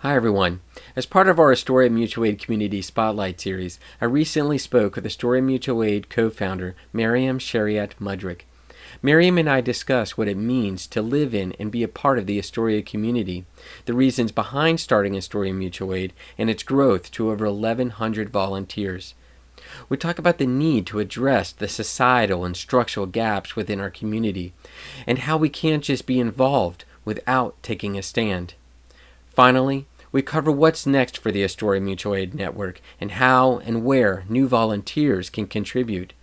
Hi, everyone. As part of our Astoria Mutual Aid Community Spotlight series, I recently spoke with Astoria Mutual Aid co-founder Maryam Shariat Mudrick. Maryam and I discussed what it means to live in and be a part of the Astoria community, the reasons behind starting Astoria Mutual Aid, and its growth to over 1,100 volunteers. We talk about the need to address the societal and structural gaps within our community, and how we can't just be involved without taking a stand. Finally, we cover what's next for the Astoria Mutual Aid Network and how and where new volunteers can contribute.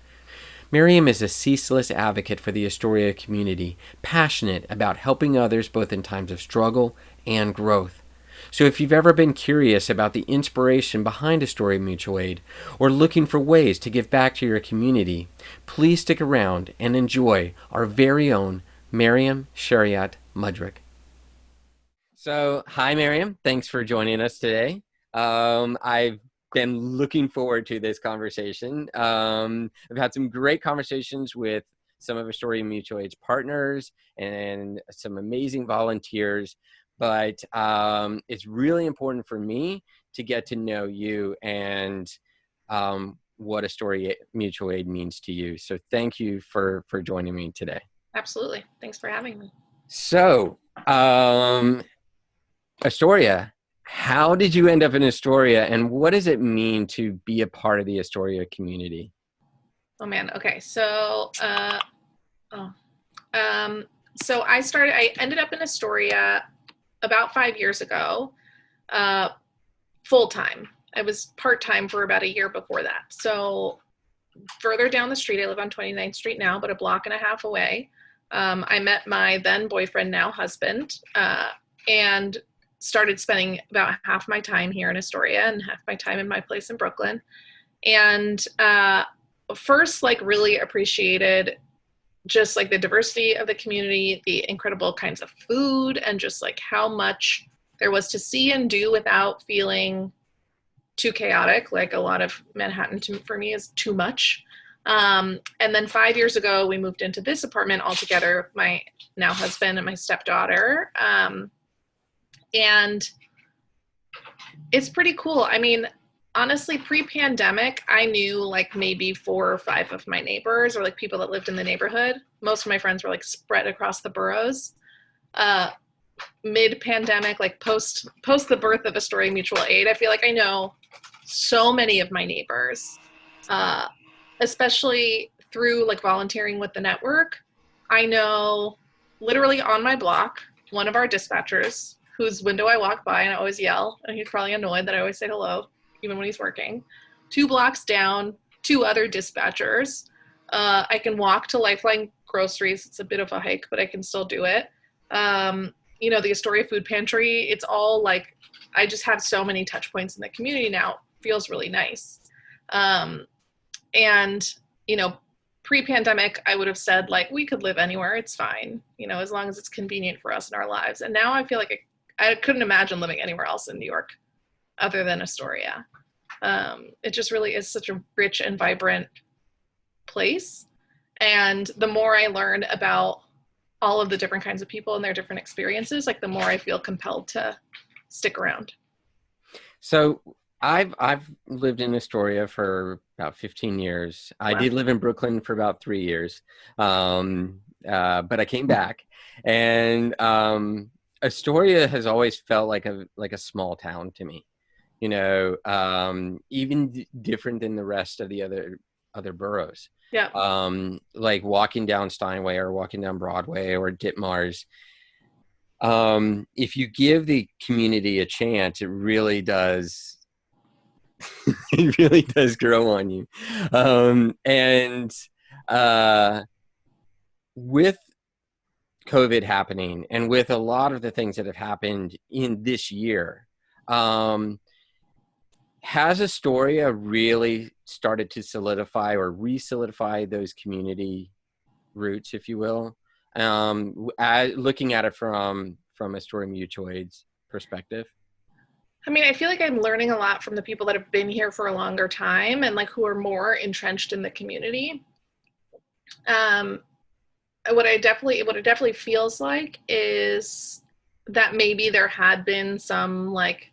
Miriam is a ceaseless advocate for the Astoria community, passionate about helping others both in times of struggle and growth. So if you've ever been curious about the inspiration behind Astoria Mutual Aid or looking for ways to give back to your community, please stick around and enjoy our very own Maryam Shariat Mudrick. So, hi, Miriam. Thanks for joining us today. I've been looking forward to this conversation. I've had some great conversations with some of Astoria Mutual Aid's partners and some amazing volunteers, but it's really important for me to get to know you and what Astoria Mutual Aid means to you. So, thank you for joining me today. Absolutely. Thanks for having me. So, Astoria, how did you end up in Astoria, and what does it mean to be a part of the Astoria community? Oh man. Okay. Oh, um, I ended up in Astoria about 5 years ago, uh, full time. I was part time for about a year before that. So further down the street, I live on 29th Street now, but a block and a half away. I met my then boyfriend, now husband, and started spending about half my time here in Astoria and half my time in my place in Brooklyn. And first, like, really appreciated just like the diversity of the community, the incredible kinds of food, and just like how much there was to see and do without feeling too chaotic. Like a lot of Manhattan for me is too much. And then 5 years ago, we moved into this apartment all together, my now husband and my stepdaughter. And it's pretty cool. I mean, honestly, pre-pandemic, I knew like maybe 4 or 5 of my neighbors, or like people that lived in the neighborhood. Most of my friends were like spread across the boroughs. Uh, Mid-pandemic, like post the birth of Astoria Mutual Aid, I feel like I know so many of my neighbors, uh, especially through like volunteering with the network. I know literally on my block one of our dispatchers whose window I walk by and I always yell, and he's probably annoyed that I always say hello, even when he's working. 2 blocks down, 2 other dispatchers. I can walk to Lifeline Groceries. It's a bit of a hike, but I can still do it. The Astoria Food Pantry. It's all like, I just have so many touch points in the community now. It feels really nice. Um, and, you know, pre-pandemic, I would have said like, we could live anywhere. It's fine, as long as it's convenient for us in our lives. And now I feel like I couldn't imagine living anywhere else in New York other than Astoria. It just really is such a rich and vibrant place. And the more I learn about all of the different kinds of people and their different experiences, like the more I feel compelled to stick around. So, I've lived in Astoria for about 15 years. I Wow. did live in Brooklyn for about 3 years, but I came back, and Astoria has always felt like a small town to me. Even different than the rest of the other boroughs. Yeah. Like walking down Steinway or walking down Broadway or Ditmars. If you give the community a chance, it really does. It really does grow on you. And with COVID happening, and with a lot of the things that have happened in this year, um, has Astoria really started to solidify or re-solidify those community roots, if you will? Looking at it from Astoria Mutual Aid's perspective. I mean, I feel like I'm learning a lot from the people that have been here for a longer time and like who are more entrenched in the community. Um, what it definitely feels like is that maybe there had been some like,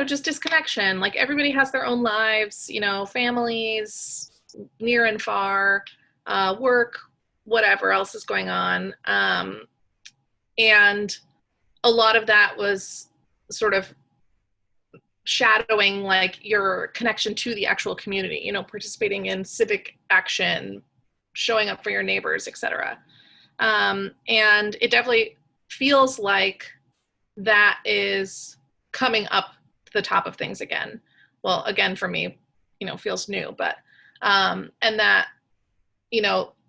just disconnection. Like everybody has their own lives, families near and far, work, whatever else is going on. And a lot of that was sort of shadowing like your connection to the actual community, participating in civic action, showing up for your neighbors, etc. And it definitely feels like that is coming up to the top of things again. Well, again, for me, feels new, but, and that,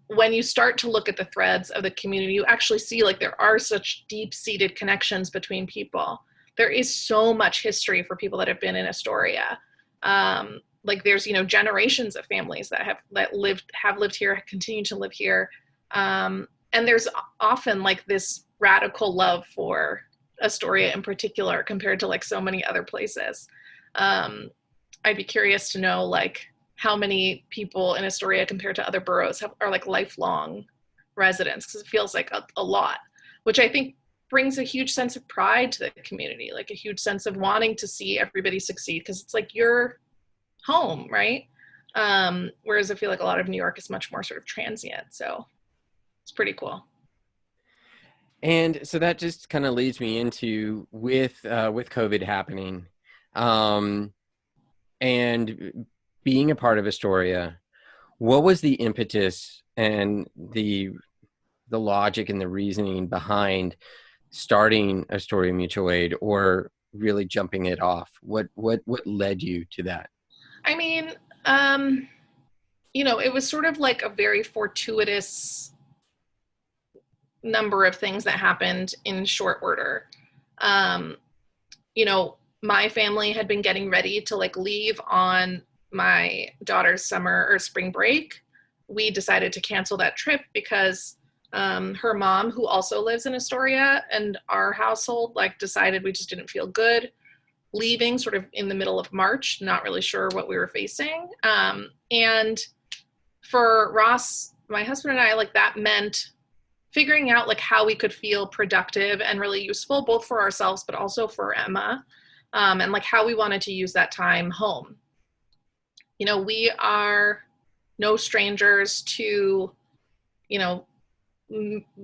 when you start to look at the threads of the community, you actually see like there are such deep-seated connections between people. There is so much history for people that have been in Astoria. Like there's, generations of families that have lived here, continue to live here. And there's often like this radical love for Astoria in particular compared to like so many other places. I'd be curious to know like how many people in Astoria compared to other boroughs are like lifelong residents, because it feels like a lot, which I think brings a huge sense of pride to the community, like a huge sense of wanting to see everybody succeed, because it's like your home, right? Whereas I feel like a lot of New York is much more sort of transient, so it's pretty cool. And so that just kind of leads me into with COVID happening, um, and being a part of Astoria. What was the impetus and the logic and the reasoning behind starting Astoria Mutual Aid, or really jumping it off? What led you to that? I mean, it was sort of like a very fortuitous number of things that happened in short order. Um, my family had been getting ready to like leave on my daughter's summer or spring break. We decided to cancel that trip because her mom, who also lives in Astoria, and our household like decided we just didn't feel good leaving sort of in the middle of March, not really sure what we were facing. And for Ross, my husband, and I, like that meant figuring out like how we could feel productive and really useful, both for ourselves, but also for Emma, and like how we wanted to use that time home. We are no strangers to,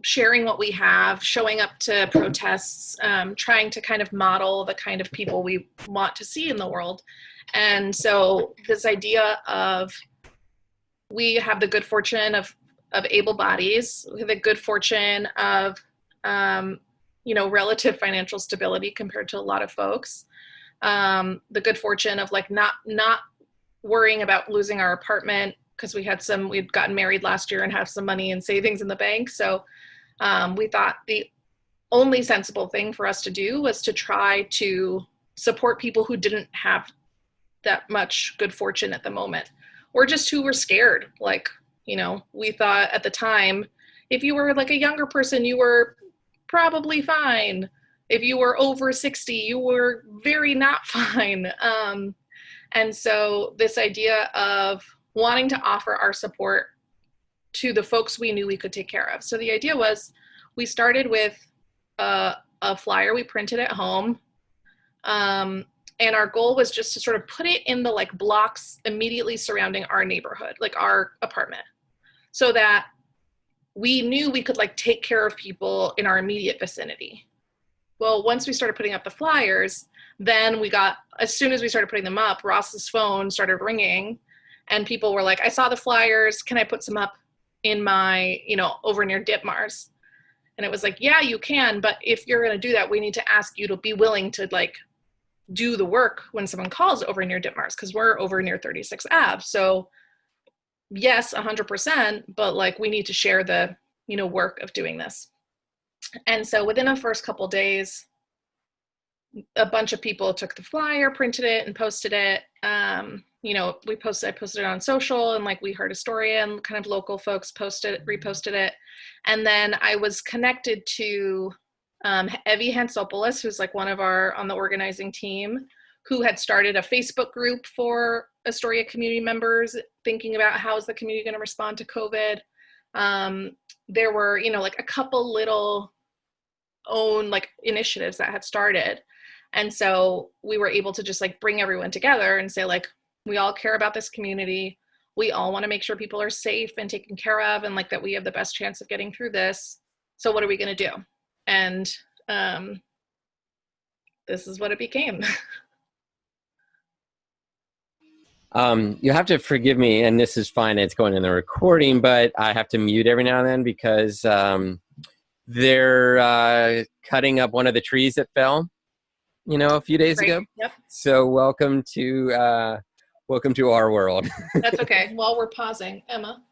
sharing what we have, showing up to protests, trying to kind of model the kind of people we want to see in the world. And so this idea of, we have the good fortune of able bodies, we have the good fortune of, relative financial stability compared to a lot of folks. The good fortune of like not worrying about losing our apartment, because we'd gotten married last year and have some money and savings in the bank. So we thought the only sensible thing for us to do was to try to support people who didn't have that much good fortune at the moment, or just who were scared. Like, we thought at the time, if you were like a younger person, you were probably fine. If you were over 60, you were very not fine. And so this idea of wanting to offer our support to the folks we knew we could take care of. So the idea was, we started with a flyer we printed at home. And our goal was just to sort of put it in the like blocks immediately surrounding our neighborhood, like our apartment, so that we knew we could like take care of people in our immediate vicinity. Well, once we started putting up the flyers, then as soon as we started putting them up, Ross's phone started ringing and people were like, I saw the flyers, can I put some up in my, over near Ditmars? And it was like, yeah, you can, but if you're going to do that, we need to ask you to be willing to like do the work when someone calls over near Ditmars, because we're over near 36 Ave. So yes, 100%, but like we need to share the, work of doing this. And so within the first couple days, a bunch of people took the flyer, printed it, and posted it. I posted it on social, and like We Heard Astoria and kind of local folks reposted it. And then I was connected to Evie Hansopoulos, who's like one of on the organizing team, who had started a Facebook group for Astoria community members, thinking about how is the community going to respond to COVID. There were, like a couple little own like initiatives that had started. And so we were able to just like bring everyone together and say like, we all care about this community. We all want to make sure people are safe and taken care of, and like that we have the best chance of getting through this. So what are we going to do? And this is what it became. You have to forgive me, and this is fine. It's going in the recording, but I have to mute every now and then because they're cutting up one of the trees that fell, a few days Right. ago. Yep. So welcome to our world. That's okay. While we're pausing, Emma,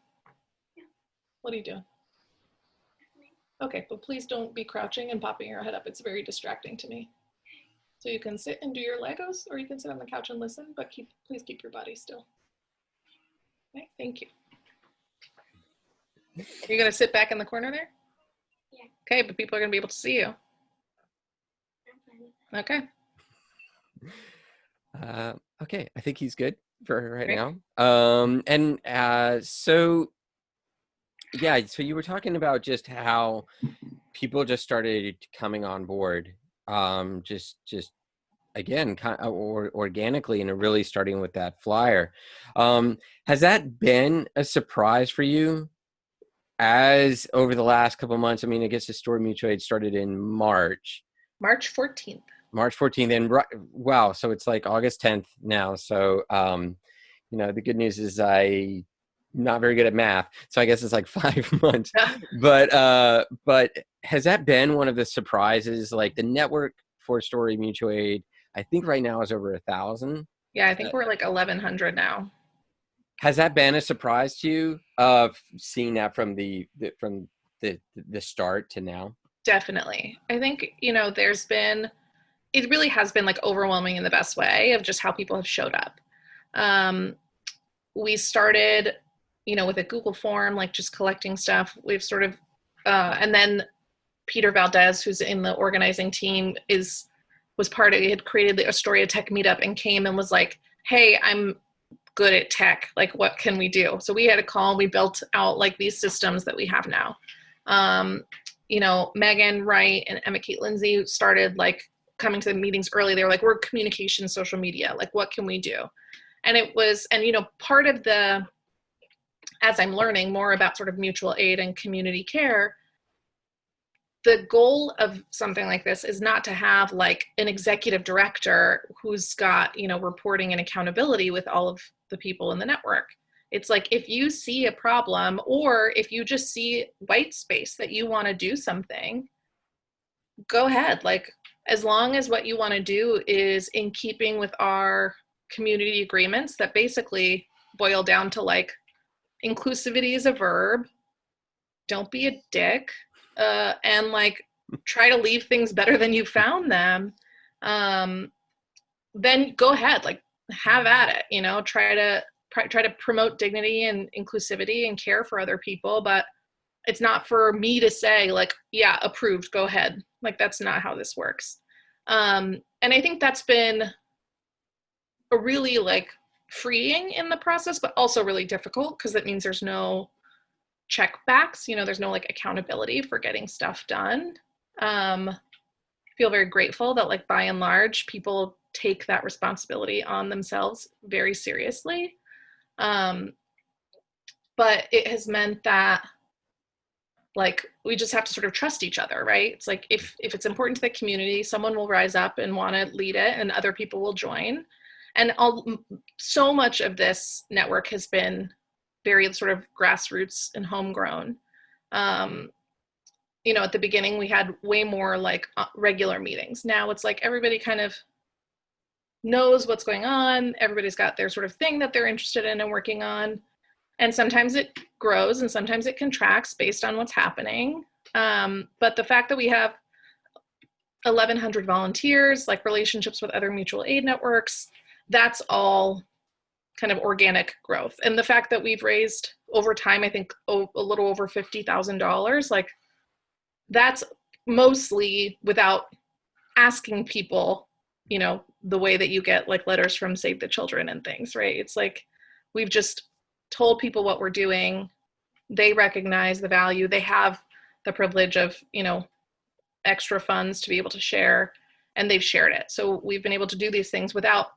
what are you doing? Okay, but please don't be crouching and popping your head up. It's very distracting to me. So you can sit and do your Legos, or you can sit on the couch and listen, but please keep your body still. Okay, thank you. Are you gonna sit back in the corner there? Yeah. Okay, but people are gonna be able to see you. Okay. Okay, I think he's good for right Great. now. So yeah, so you were talking about just how people just started coming on board, just again, kind of organically, and really starting with that flyer. Has that been a surprise for you as over the last couple of months? I mean, I guess Astoria Mutual Aid started in March 14th. March 14th, and wow, so it's like August 10th now. So, the good news is I'm not very good at math, so I guess it's like 5 months. But has that been one of the surprises? Like the network for Astoria Mutual Aid, I think right now is over 1,000. Yeah, I think we're like 1,100 now. Has that been a surprise to you of seeing that from the start to now? Definitely. I think, it really has been like overwhelming in the best way of just how people have showed up. We started, with a Google form, like just collecting stuff. We've sort of, and then Peter Valdez, who's in the organizing team, he had created the Astoria Tech Meetup and came and was like, hey, I'm good at tech. Like, what can we do? So we had a call, we built out like these systems that we have now. Megan Wright and Emma Kate Lindsay started like coming to the meetings early. They were like, we're communication, social media. Like, what can we do? And it was, part of as I'm learning more about sort of mutual aid and community care, the goal of something like this is not to have like an executive director who's got, reporting and accountability with all of the people in the network. It's like, if you see a problem, or if you just see white space that you want to do something, go ahead. Like, as long as what you want to do is in keeping with our community agreements that basically boil down to like, inclusivity is a verb, don't be a dick, and like try to leave things better than you found them, then go ahead, like have at it, try to promote dignity and inclusivity and care for other people. But it's not for me to say like, yeah, approved, go ahead. Like, that's not how this works. And I think that's been a really like freeing in the process, but also really difficult because that means there's no checkbacks, there's no like accountability for getting stuff done. Feel very grateful that like by and large people take that responsibility on themselves very seriously. But it has meant that like we just have to sort of trust each other, right? It's like if it's important to the community, someone will rise up and want to lead it and other people will join. And so much of this network has been very sort of grassroots and homegrown. At the beginning we had way more like regular meetings. Now it's like everybody kind of knows what's going on. Everybody's got their sort of thing that they're interested in and working on. And sometimes it grows and sometimes it contracts based on what's happening. But the fact that we have 1,100 volunteers, like relationships with other mutual aid networks, that's all kind of organic growth. And the fact that we've raised over time, I think a little over $50,000, like that's mostly without asking people, the way that you get like letters from Save the Children and things, right? It's like, we've just told people what we're doing. They recognize the value. They have the privilege of, extra funds to be able to share, and they've shared it. So we've been able to do these things without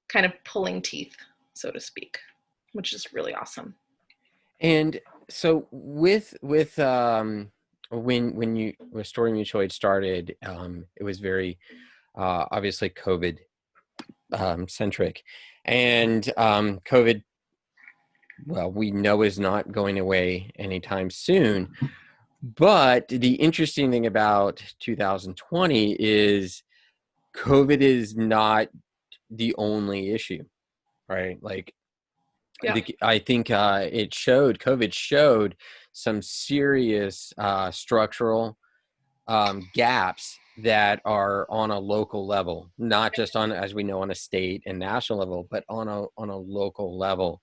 kind of pulling teeth, so to speak, which is really awesome. And so when Astoria Mutual Aid started, it was very obviously COVID centric, and COVID, well, we know is not going away anytime soon. But the interesting thing about 2020 is COVID is not the only issue, right? Like Yeah. I think COVID showed some serious structural gaps that are on a local level, not just on, as we know, on a state and national level, but on a local level.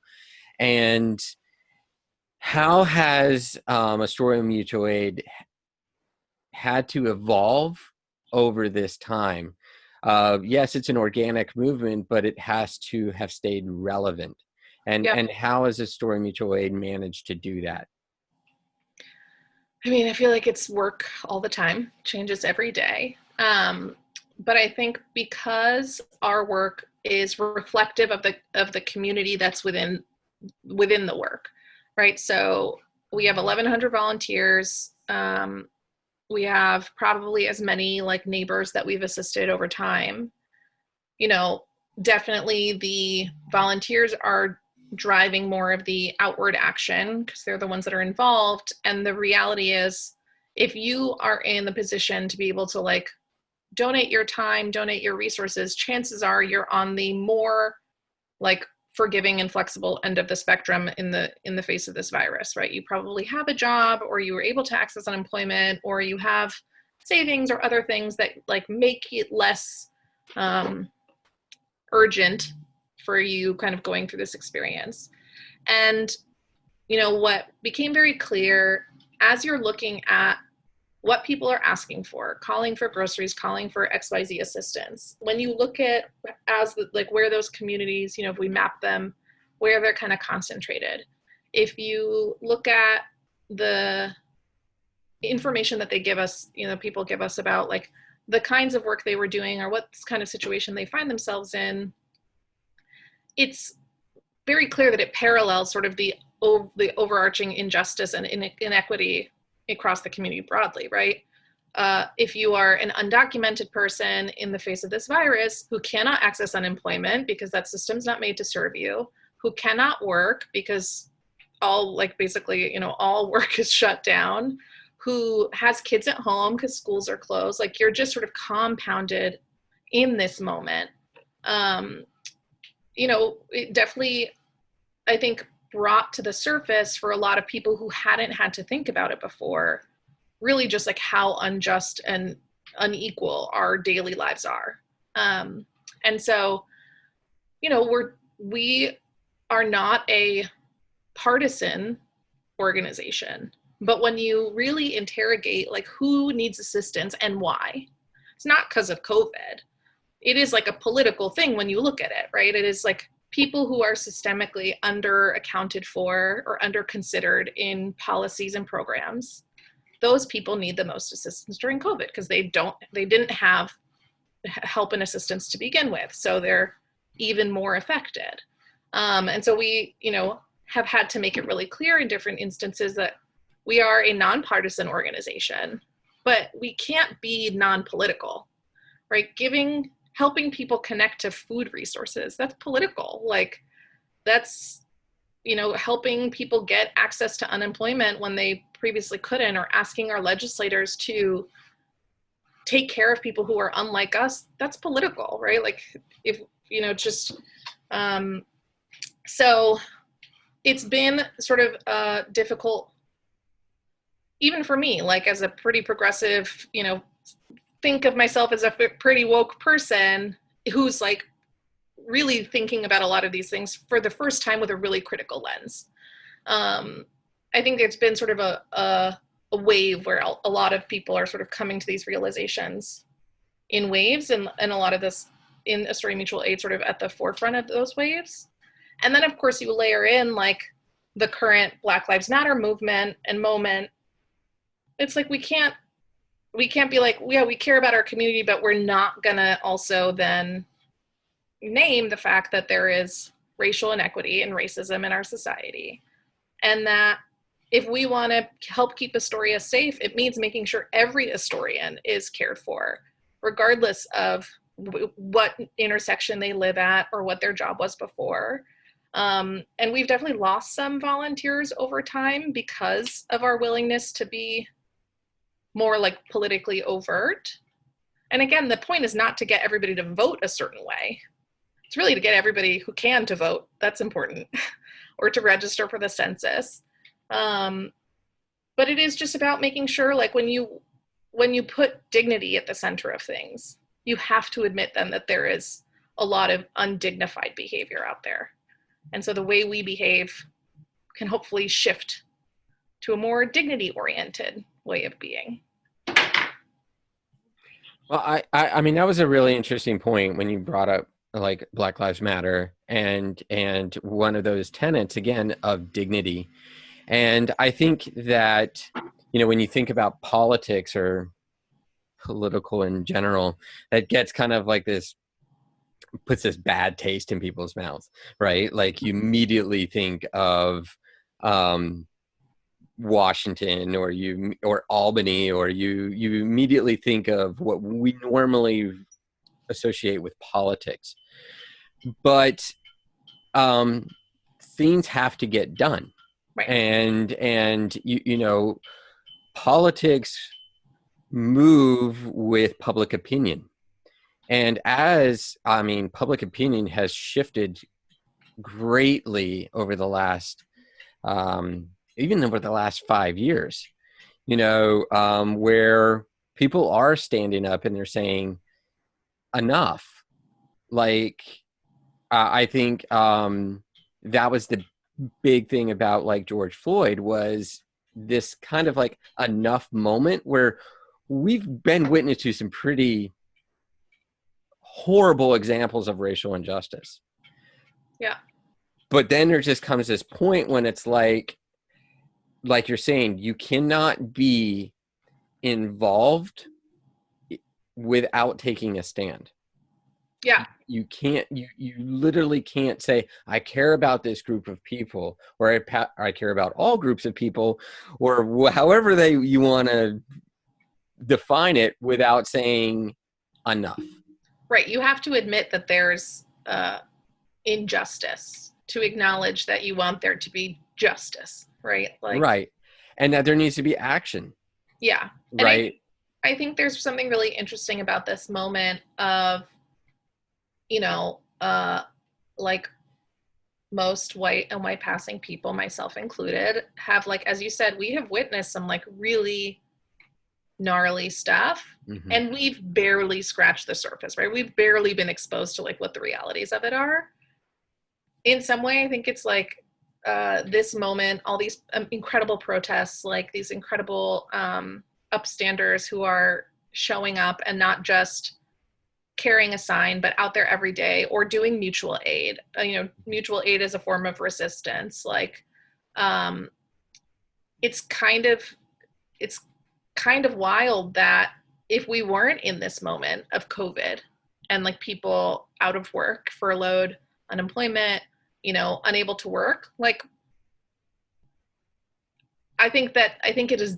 And how has Astoria Mutual Aid had to evolve over this time? Yes, it's an organic movement, but it has to have stayed relevant. Yeah. And how has Astoria Mutual Aid managed to do that? I mean, I feel like it's work all the time, changes every day. But I think because our work is reflective of the community that's within the work, right? So we have 1,100 volunteers. We have probably as many like neighbors that we've assisted over time. You know, definitely the volunteers are driving more of the outward action because they're the ones that are involved. And the reality is, if you are in the position to be able to like donate your time, donate your resources, chances are you're on the more like forgiving and flexible end of the spectrum in the face of this virus, right? You probably have a job, or you were able to access unemployment, or you have savings or other things that like make it less urgent for you kind of going through this experience. And what became very clear as you're looking at what people are asking for, calling for groceries, calling for XYZ assistance. When you look at like where those communities, if we map them, where they're kind of concentrated. If you look at the information that they give us, people give us about like the kinds of work they were doing or what kind of situation they find themselves in, it's very clear that it parallels sort of the overarching injustice and inequity across the community broadly, right? If you are an undocumented person in the face of this virus who cannot access unemployment because that system's not made to serve you, who cannot work because all work is shut down, who has kids at home because schools are closed, like you're just sort of compounded in this moment. It definitely, I think, brought to the surface for a lot of people who hadn't had to think about it before, really just like how unjust and unequal our daily lives are. And so, we are not a partisan organization, but when you really interrogate like who needs assistance and why, it's not because of COVID. It is like a political thing when you look at it, right? It is like people who are systemically under accounted for or under considered in policies and programs. Those people need the most assistance during COVID because they didn't have help and assistance to begin with. So they're even more affected. And so we, have had to make it really clear in different instances that we are a nonpartisan organization, but we can't be non-political, right? Helping people connect to food resources, that's political. Like that's, helping people get access to unemployment when they previously couldn't, or asking our legislators to take care of people who are unlike us, that's political, right? Like if, so it's been sort of difficult, even for me, like as a pretty progressive, think of myself as a pretty woke person who's like really thinking about a lot of these things for the first time with a really critical lens. I think it's been sort of a wave where a lot of people are sort of coming to these realizations in waves, and a lot of this in Astoria Mutual Aid sort of at the forefront of those waves. And then of course you layer in like the current Black Lives Matter movement and moment. It's like we can't we can't be like, yeah, we care about our community, but we're not gonna also then name the fact that there is racial inequity and racism in our society. And that if we want to help keep Astoria safe, it means making sure every Astorian is cared for, regardless of what intersection they live at or what their job was before. And we've definitely lost some volunteers over time because of our willingness to be more like politically overt. And again, the point is not to get everybody to vote a certain way. It's really to get everybody who can to vote. That's important. Or to register for the census. But it is just about making sure, like, when you put dignity at the center of things, you have to admit then that there is a lot of undignified behavior out there. And so the way we behave can hopefully shift to a more dignity-oriented way of being. Well, I mean, that was a really interesting point when you brought up like Black Lives Matter and one of those tenets again of dignity. And I think that, you know, when you think about politics or political in general, that gets kind of like this, puts this bad taste in people's mouths, right? Like you immediately think of Washington or Albany, or you immediately think of what we normally associate with politics. But things have to get done. Right. And you know, politics move with public opinion. And I mean, public opinion has shifted greatly over the last, even over the last 5 years, you know, where people are standing up and they're saying enough. Like, I think that was the big thing about like George Floyd, was this kind of like enough moment where we've been witness to some pretty horrible examples of racial injustice. Yeah. But then there just comes this point when it's like you're saying, you cannot be involved without taking a stand. Yeah. You can't, you literally can't say, I care about this group of people, or I care about all groups of people, or however you want to define it, without saying enough. Right. You have to admit that there's injustice to acknowledge that you want there to be justice, right? Like, right. And that there needs to be action. Yeah. Right. And I think there's something really interesting about this moment of, you know, like most white and white passing people, myself included, have, like, as you said, we have witnessed some like really gnarly stuff. Mm-hmm. And we've barely scratched the surface, right? We've barely been exposed to like what the realities of it are. In some way, I think it's like this moment, all these incredible protests, like these incredible upstanders who are showing up and not just carrying a sign, but out there every day, or doing mutual aid. You know, mutual aid is a form of resistance. Like, it's kind of wild that if we weren't in this moment of COVID and like people out of work, furloughed, unemployment, you know, unable to work, like, I think that has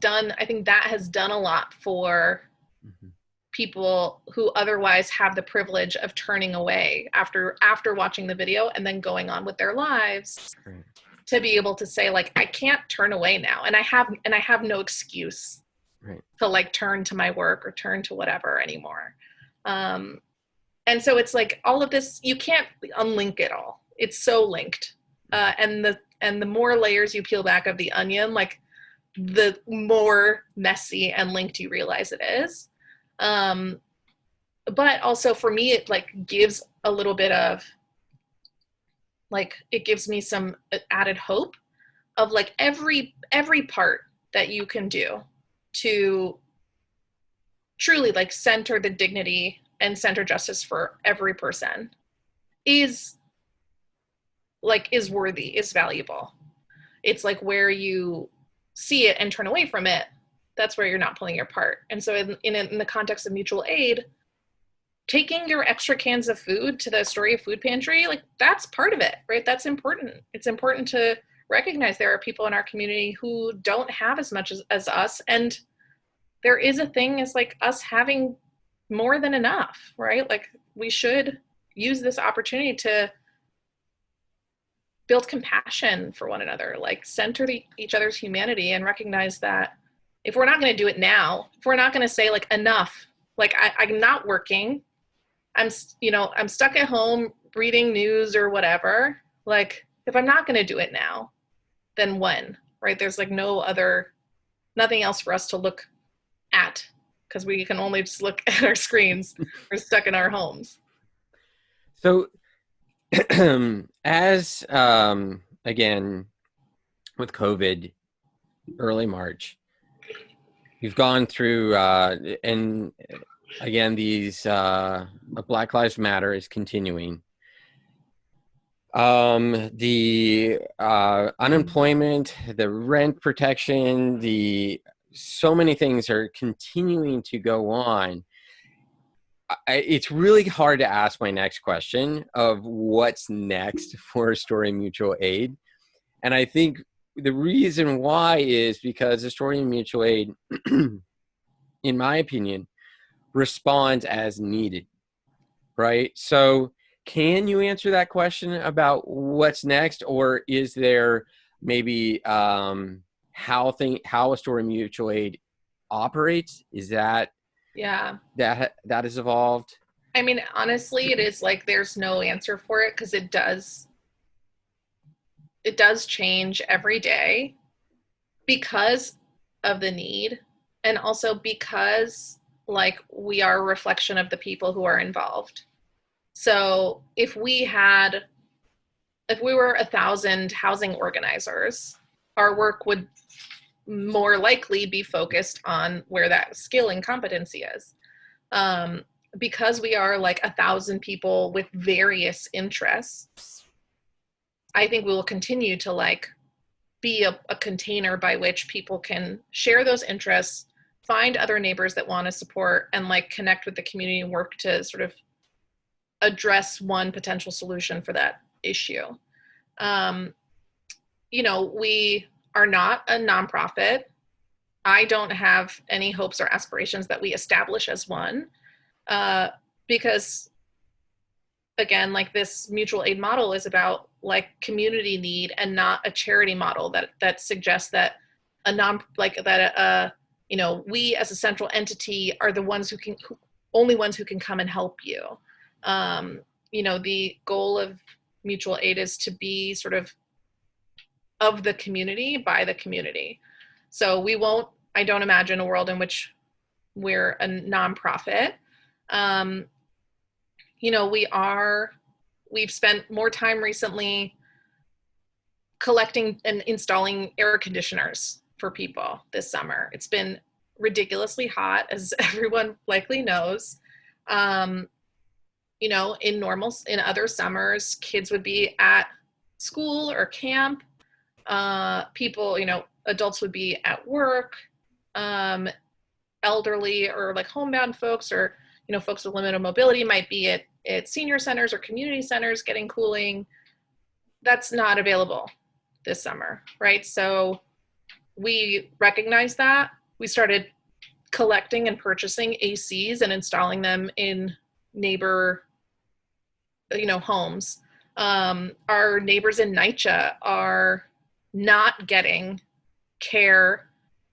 done a lot for Mm-hmm. people who otherwise have the privilege of turning away after watching the video and then going on with their lives. Right. To be able to say, like, I can't turn away now, and I have no excuse, Right. to like turn to my work or turn to whatever anymore. And so it's like all of this, you can't unlink it all. It's so linked. And the more layers you peel back of the onion, like the more messy and linked you realize it is. But also for me, it like gives a little bit of like, it gives me some added hope of like every part that you can do to truly like center the dignity and center justice for every person is worthy, is valuable. It's like where you see it and turn away from it, that's where you're not pulling your part. And so in the context of mutual aid, taking your extra cans of food to the Astoria food pantry, like that's part of it, right? That's important. It's important to recognize there are people in our community who don't have as much as us. And there is a thing as like us having more than enough, right? Like we should use this opportunity to build compassion for one another, like center each other's humanity and recognize that if we're not going to do it now, if we're not going to say like enough, like I'm not working, I'm stuck at home reading news or whatever. Like if I'm not going to do it now, then when, right? There's like nothing else for us to look at because we can only just look at our screens. We're stuck in our homes. So as, again, with COVID, early March, you've gone through, and again, these Black Lives Matter is continuing. The unemployment, the rent protection, so many things are continuing to go on. It's really hard to ask my next question of what's next for Astoria Mutual Aid. And I think the reason why is because Astoria Mutual Aid, in my opinion, responds as needed, right? So can you answer that question about what's next, or is there maybe how Astoria Mutual Aid operates? Is that that has evolved? I mean, honestly, it is like there's no answer for it because it does change every day because of the need, and also because like we are a reflection of the people who are involved. So if we were 1,000 housing organizers, our work would more likely be focused on where that skill and competency is. Because we are like 1,000 people with various interests, I think we will continue to like be a container by which people can share those interests, find other neighbors that want to support, and like connect with the community and work to sort of address one potential solution for that issue. We are not a nonprofit. I don't have any hopes or aspirations that we establish as one, because again, like this mutual aid model is about like community need and not a charity model that suggests that we as a central entity are the ones only ones who can come and help you. The goal of mutual aid is to be sort of the community by the community. So I don't imagine a world in which we're a nonprofit. We've spent more time recently collecting and installing air conditioners for people this summer. It's been ridiculously hot, as everyone likely knows. In other summers, kids would be at school or camp. Adults would be at work. Elderly or like homebound folks or, folks with limited mobility might be at senior centers or community centers getting cooling. That's not available this summer, right? So we recognize that. We started collecting and purchasing ACs and installing them in neighbor, homes. Our neighbors in NYCHA are not getting care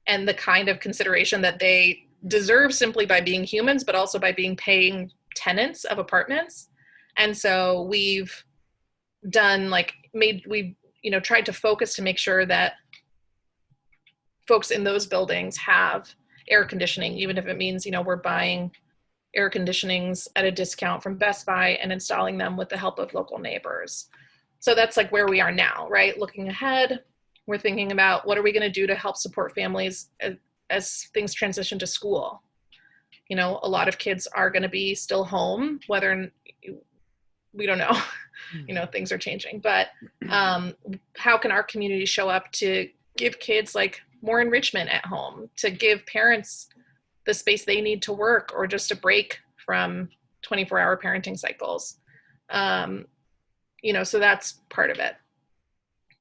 and the kind of consideration that they deserve simply by being humans, but also by being paying tenants of apartments. And so we've tried to focus to make sure that folks in those buildings have air conditioning, even if it means, we're buying air conditionings at a discount from Best Buy and installing them with the help of local neighbors. So that's like where we are now, right? Looking ahead, we're thinking about what are we going to do to help support families as things transition to school. A lot of kids are going to be still home, whether we don't know, things are changing, but how can our community show up to give kids like more enrichment at home, to give parents the space they need to work, or just a break from 24-hour parenting cycles. So that's part of it.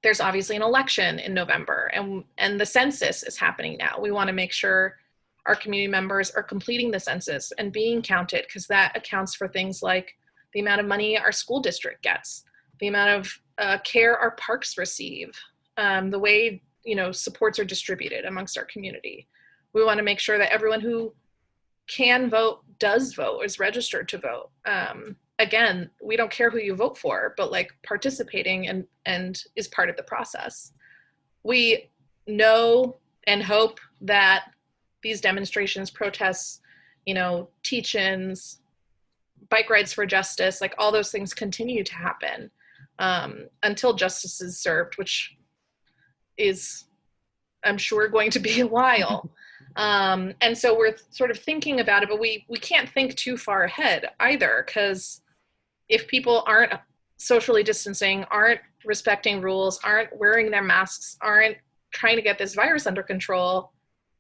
There's obviously an election in November, and the census is happening now. We want to make sure our community members are completing the census and being counted, because that accounts for things like the amount of money our school district gets, the amount of care our parks receive, the way supports are distributed amongst our community. We want to make sure that everyone who can vote does vote, is registered to vote. Again, we don't care who you vote for, but like participating and is part of the process. We know and hope that these demonstrations, protests, teach-ins, bike rides for justice, like all those things continue to happen until justice is served, which is, I'm sure, going to be a while. And so we're sort of thinking about it, but we can't think too far ahead either, because if people aren't socially distancing, aren't respecting rules, aren't wearing their masks, aren't trying to get this virus under control,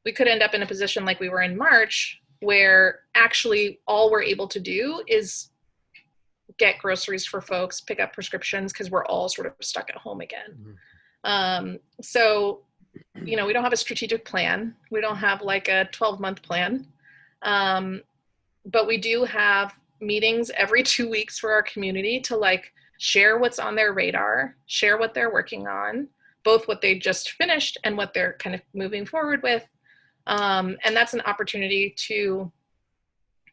we could end up in a position like we were in March, where actually all we're able to do is get groceries for folks, pick up prescriptions, because we're all sort of stuck at home again. So we don't have a strategic plan. We don't have like a 12-month plan. But we do have meetings every 2 weeks for our community to like share what's on their radar, share what they're working on, both what they just finished and what they're kind of moving forward with. And that's an opportunity to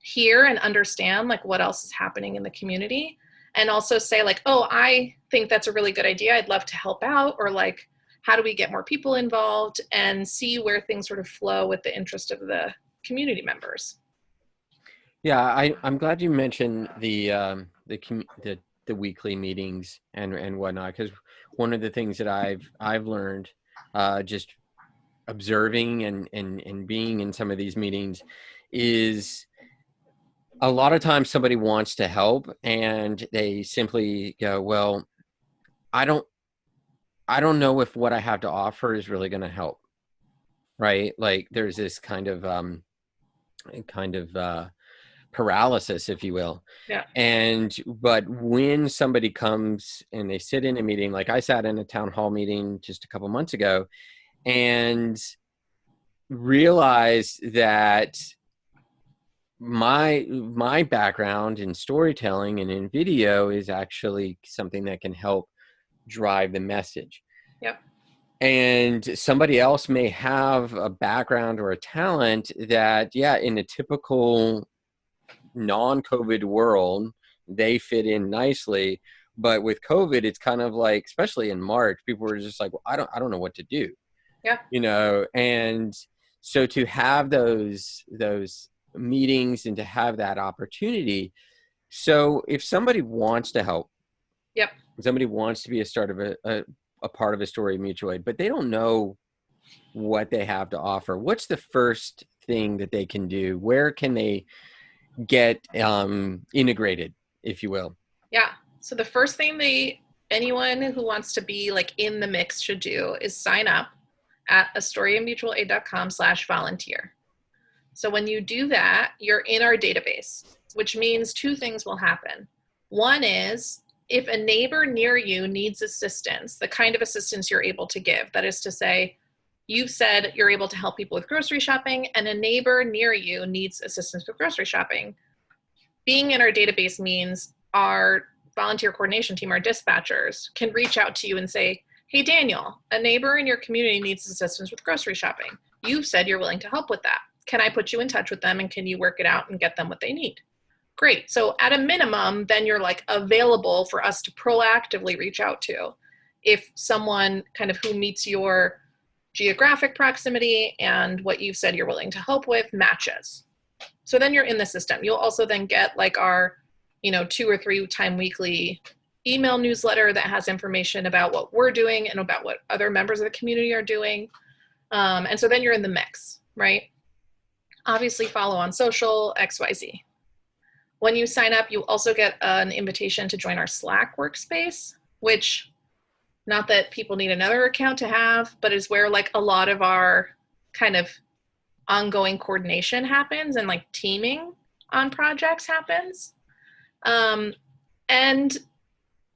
hear and understand like what else is happening in the community, and also say like, oh, I think that's a really good idea, I'd love to help out, or like, how do we get more people involved, and see where things sort of flow with the interest of the community members. Yeah, I'm glad you mentioned the weekly meetings and whatnot, because one of the things that I've learned just observing and being in some of these meetings is a lot of times somebody wants to help and they simply go, well, I don't know if what I have to offer is really going to help, right? Like there's this kind of paralysis, if you will. Yeah. But when somebody comes and they sit in a meeting, like I sat in a town hall meeting just a couple months ago and realized that my background in storytelling and in video is actually something that can help drive the message. Yep. And somebody else may have a background or a talent that, yeah, in a typical non-COVID world, they fit in nicely. But with COVID, it's kind of like, especially in March, people were just like, well, I don't know what to do. Yeah. And so to have those meetings and to have that opportunity. So if somebody wants to help, yep, somebody wants to be a part of Astoria Mutual Aid, but they don't know what they have to offer, what's the first thing that they can do? Where can they get integrated, if you will? Yeah. So the first thing anyone who wants to be like in the mix should do is sign up at astoriamutualaid.com/volunteer. So when you do that, you're in our database, which means two things will happen. One is, if a neighbor near you needs assistance, the kind of assistance you're able to give, that is to say, you've said you're able to help people with grocery shopping, and a neighbor near you needs assistance with grocery shopping. Being in our database means our volunteer coordination team, our dispatchers, can reach out to you and say, hey, Daniel, a neighbor in your community needs assistance with grocery shopping. You've said you're willing to help with that. Can I put you in touch with them, and can you work it out and get them what they need? Great. So at a minimum, then you're like available for us to proactively reach out to if someone kind of who meets your geographic proximity and what you've said you're willing to help with matches. So then you're in the system. You'll also then get like our, 2 or 3 time weekly email newsletter that has information about what we're doing and about what other members of the community are doing. And so then you're in the mix, right? Obviously follow on social, XYZ. When you sign up, you also get an invitation to join our Slack workspace, which Not that people need another account to have, but is where like a lot of our kind of ongoing coordination happens and like teaming on projects happens. Um, and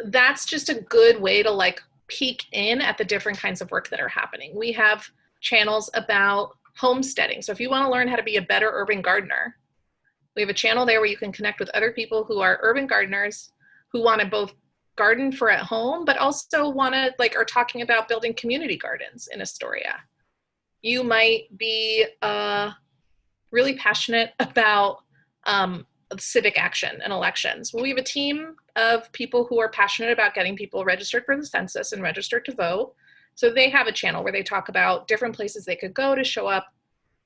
that's just a good way to like peek in at the different kinds of work that are happening. We have channels about homesteading. So if you want to learn how to be a better urban gardener, we have a channel there where you can connect with other people who are urban gardeners who want to both garden for at home, but also want to like are talking about building community gardens in Astoria. You might be really passionate about civic action and elections. Well, we have a team of people who are passionate about getting people registered for the census and registered to vote. So they have a channel where they talk about different places they could go to show up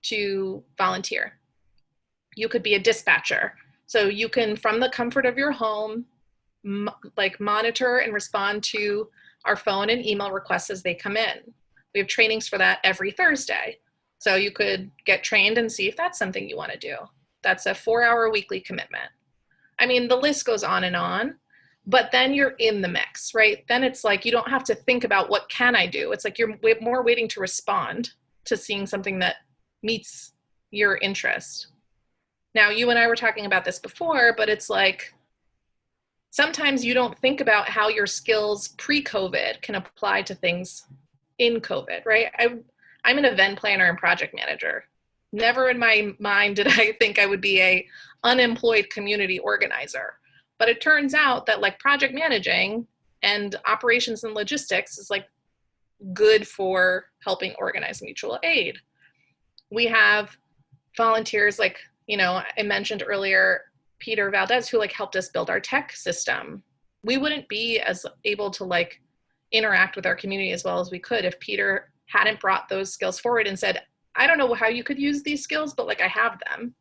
to volunteer. You could be a dispatcher. So you can, from the comfort of your home, like monitor and respond to our phone and email requests as they come in. We have trainings for that every Thursday. So you could get trained and see if that's something you want to do. That's a 4-hour weekly commitment. I mean, the list goes on, but then you're in the mix, right? Then it's like, you don't have to think about what can I do? It's like you're more waiting to respond to seeing something that meets your interest. Now, you and I were talking about this before, but it's like, sometimes you don't think about how your skills pre-COVID can apply to things in COVID, right? I'm an event planner and project manager. Never in my mind did I think I would be a unemployed community organizer. But it turns out that like project managing and operations and logistics is like good for helping organize mutual aid. We have volunteers like, you know, I mentioned earlier, Peter Valdez, who like helped us build our tech system. We wouldn't be as able to like interact with our community as well as we could if Peter hadn't brought those skills forward and said, I don't know how you could use these skills, but like I have them.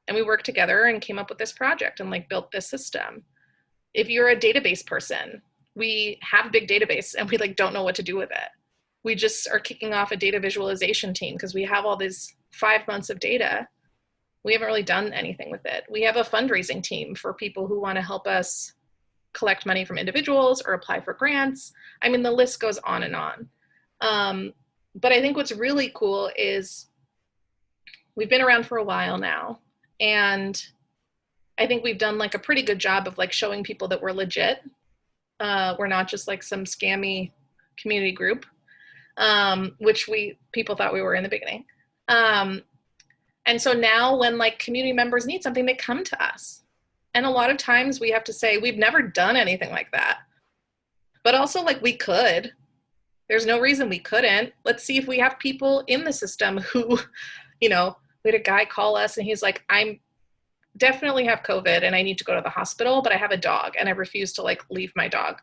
And we worked together and came up with this project and like built this system. If you're a database person, we have a big database and we like don't know what to do with it. We just are kicking off a data visualization team because we have all these 5 months of data. We haven't really done anything with it. We have a fundraising team for people who want to help us collect money from individuals or apply for grants. I mean, the list goes on and on. But I think what's really cool is we've been around for a while now. And I think we've done like a pretty good job of like showing people that we're legit. We're not just like some scammy community group, which people thought we were in the beginning. And so now when like community members need something, they come to us. And a lot of times we have to say, we've never done anything like that. But also like we could. There's no reason we couldn't. Let's see if we have people in the system who, you know, we had a guy call us and he's like, I'm definitely have COVID and I need to go to the hospital, but I have a dog and I refuse to like leave my dog,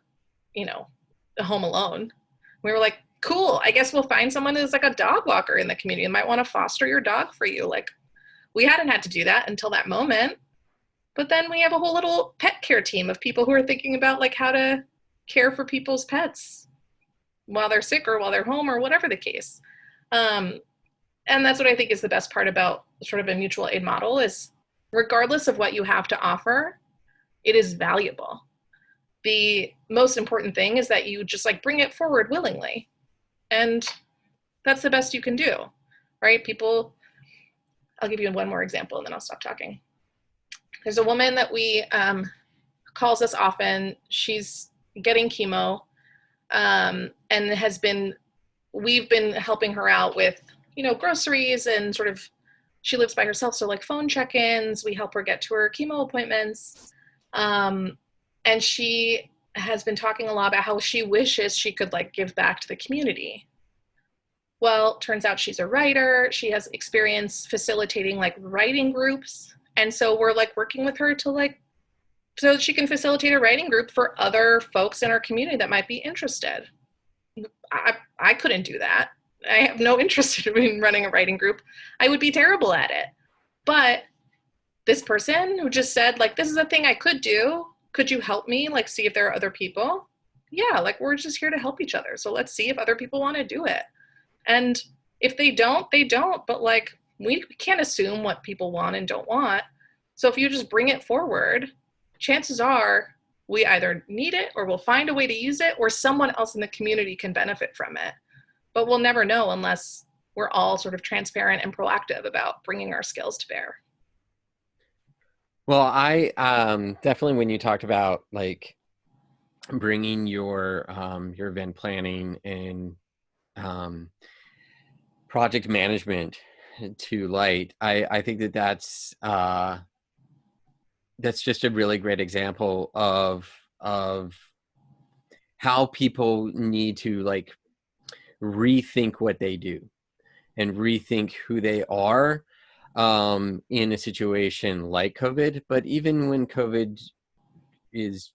you know, home alone. We were like, cool, I guess we'll find someone who's like a dog walker in the community and might want to foster your dog for you. Like we hadn't had to do that until that moment. But then we have a whole little pet care team of people who are thinking about like how to care for people's pets while they're sick or while they're home or whatever the case. And that's what I think is the best part about sort of a mutual aid model is regardless of what you have to offer, it is valuable. The most important thing is that you just like bring it forward willingly. And that's the best you can do, right? People, I'll give you one more example and then I'll stop talking. There's a woman that calls us often. She's getting chemo and we've been helping her out with, you know, groceries and sort of, she lives by herself. So like phone check-ins, we help her get to her chemo appointments. And she has been talking a lot about how she wishes she could like give back to the community. Well, turns out she's a writer. She has experience facilitating like writing groups. And so we're like working with her to like, so she can facilitate a writing group for other folks in our community that might be interested. I couldn't do that. I have no interest in running a writing group. I would be terrible at it. But this person who just said like, this is a thing I could do. Could you help me? Like, see if there are other people. Yeah, like we're just here to help each other. So let's see if other people want to do it. And if they don't, they don't. But like, we can't assume what people want and don't want. So if you just bring it forward, chances are we either need it or we'll find a way to use it, or someone else in the community can benefit from it. But we'll never know unless we're all sort of transparent and proactive about bringing our skills to bear. Well, I definitely, when you talked about like bringing your event planning and um, project management to light, I think that that's just a really great example of how people need to like rethink what they do and rethink who they are in a situation like COVID. But even when COVID is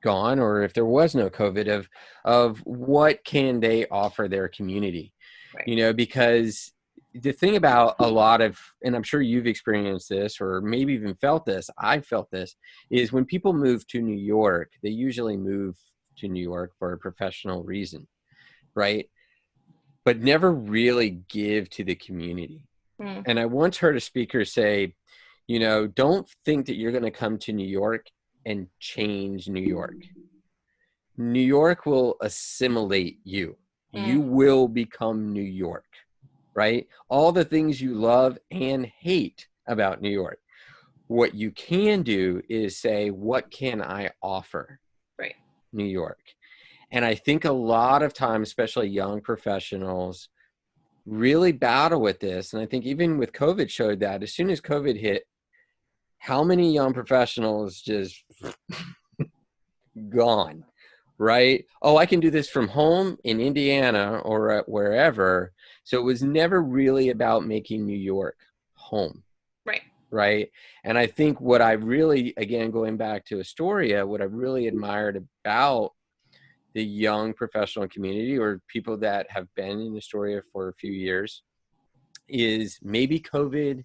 gone, or if there was no COVID, of what can they offer their community, Right. you know, because the thing about a lot of, and I'm sure you've experienced this or maybe even felt this, I felt this, is when people move to New York, they usually move to New York for a professional reason, right? But never really give to the community. Mm. And I once heard a speaker say, you know, don't think that you're going to come to New York and change New York. New York will assimilate you. You Mm. will become New York, right? All the things you love and hate about New York. What you can do is say, what can I offer Right. New York? And I think a lot of times, especially young professionals, really battle with this. And I think even with COVID showed that as soon as COVID hit, how many young professionals just gone, right? Oh, I can do this from home in Indiana or wherever. So it was never really about making New York home. Right. Right. And I think what I really, again, going back to Astoria, what I really admired about the young professional community or people that have been in Astoria for a few years is maybe COVID,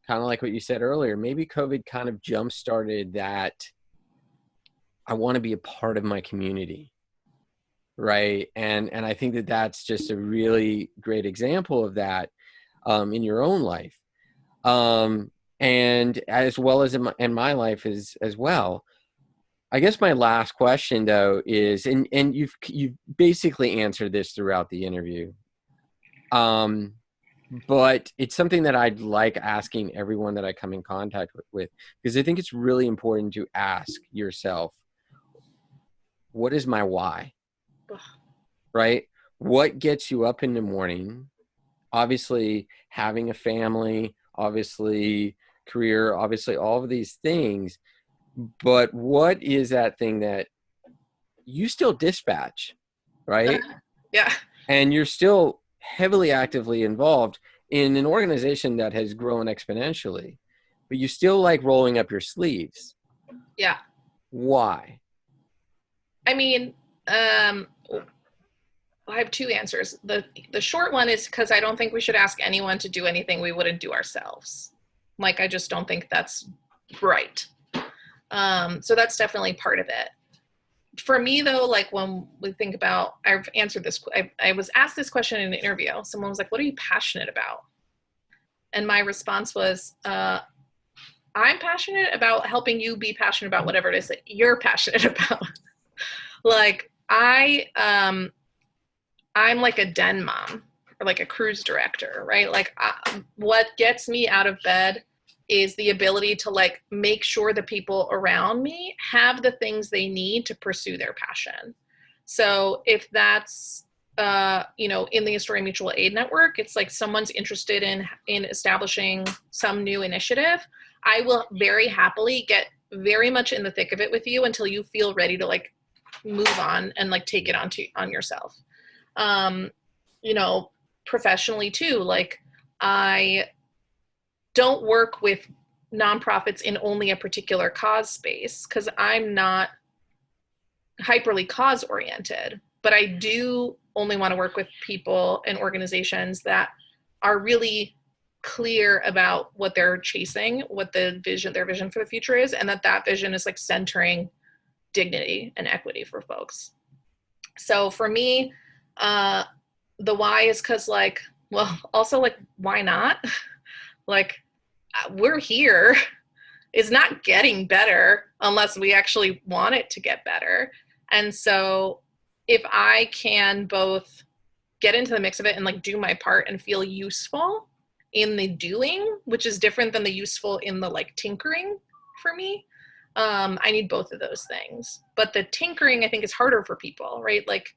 kind of like what you said earlier, maybe COVID kind of jump started that I want to be a part of my community. Right. And I think that that's just a really great example of that in your own life. And as well as in my life as well. I guess my last question though is, and you've basically answered this throughout the interview. But it's something that I'd like asking everyone that I come in contact with, because I think it's really important to ask yourself, what is my why? Right? What gets you up in the morning? Obviously, having a family, obviously, career, obviously, all of these things. But what is that thing that you still dispatch, right? Yeah. And you're still heavily actively involved in an organization that has grown exponentially, but you still like rolling up your sleeves. Yeah. Why? I mean, I have two answers. The short one is because I don't think we should ask anyone to do anything we wouldn't do ourselves. Like, I just don't think that's right. So that's definitely part of it. For me, though, like when we think about, I've answered this, I was asked this question in an interview. Someone was like, what are you passionate about? And my response was, I'm passionate about helping you be passionate about whatever it is that you're passionate about. Like, I'm like a den mom or like a cruise director, right? Like what gets me out of bed is the ability to like make sure the people around me have the things they need to pursue their passion. So if that's in the Astoria Mutual Aid Network, it's like someone's interested in establishing some new initiative. I will very happily get very much in the thick of it with you until you feel ready to like move on and like take it on yourself. Professionally too, like I don't work with nonprofits in only a particular cause space because I'm not hyperly cause oriented, but I do only want to work with people and organizations that are really clear about what they're chasing, what their vision for the future is, and that vision is like centering dignity and equity for folks. So for me, the why is because like, well, also like, why not? Like, we're here is not getting better unless we actually want it to get better. And so if I can both get into the mix of it and like do my part and feel useful in the doing, which is different than the useful in the like tinkering for me. I need both of those things. But the tinkering, I think, is harder for people, right? Like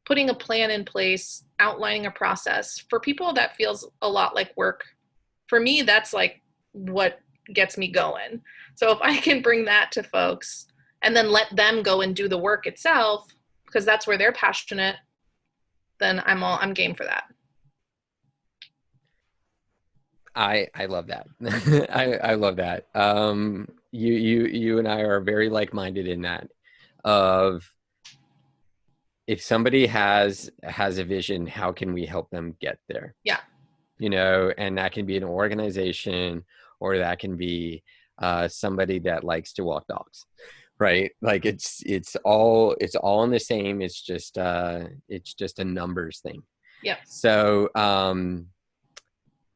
putting a plan in place, outlining a process. For people, that feels a lot like work. For me, that's like what gets me going. So if I can bring that to folks and then let them go and do the work itself, because that's where they're passionate, then I'm game for that. I love that. I love that. You and I are very like-minded in that of if somebody has a vision, how can we help them get there? Yeah. You know, and that can be an organization or that can be somebody that likes to walk dogs, right? Like it's all in the same. It's just a numbers thing. Yeah. So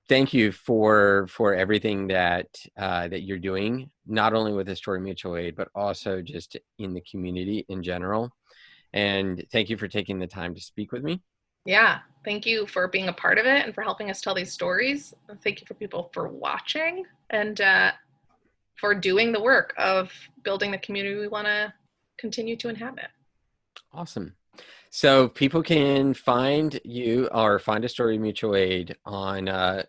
thank you for everything that that you're doing, not only with Astoria Mutual Aid, but also just in the community in general. And thank you for taking the time to speak with me. Yeah. Thank you for being a part of it and for helping us tell these stories. Thank you for people for watching and for doing the work of building the community we want to continue to inhabit. Awesome. So people can find you or find Astoria Mutual Aid on the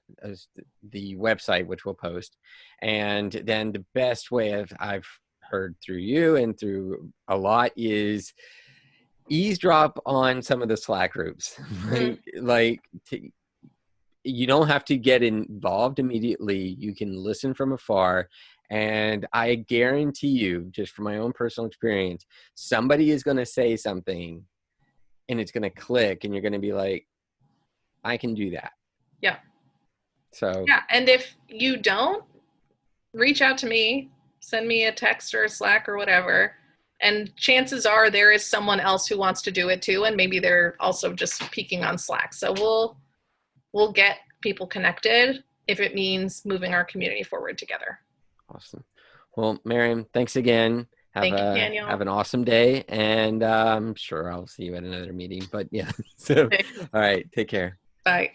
website, which we'll post. And then the best way I've heard through you and through a lot is eavesdrop on some of the Slack groups. You don't have to get involved immediately. You can listen from afar. And I guarantee you, just from my own personal experience, somebody is going to say something and it's going to click and you're going to be like, I can do that. Yeah. So yeah. And if you don't, reach out to me, send me a text or a Slack or whatever. And chances are there is someone else who wants to do it too. And maybe they're also just peeking on Slack. So we'll get people connected if it means moving our community forward together. Awesome. Well, Maryam, thanks again. Thank you, Daniel. Have an awesome day, and I'm sure I'll see you at another meeting. But yeah, so all right, take care. Bye.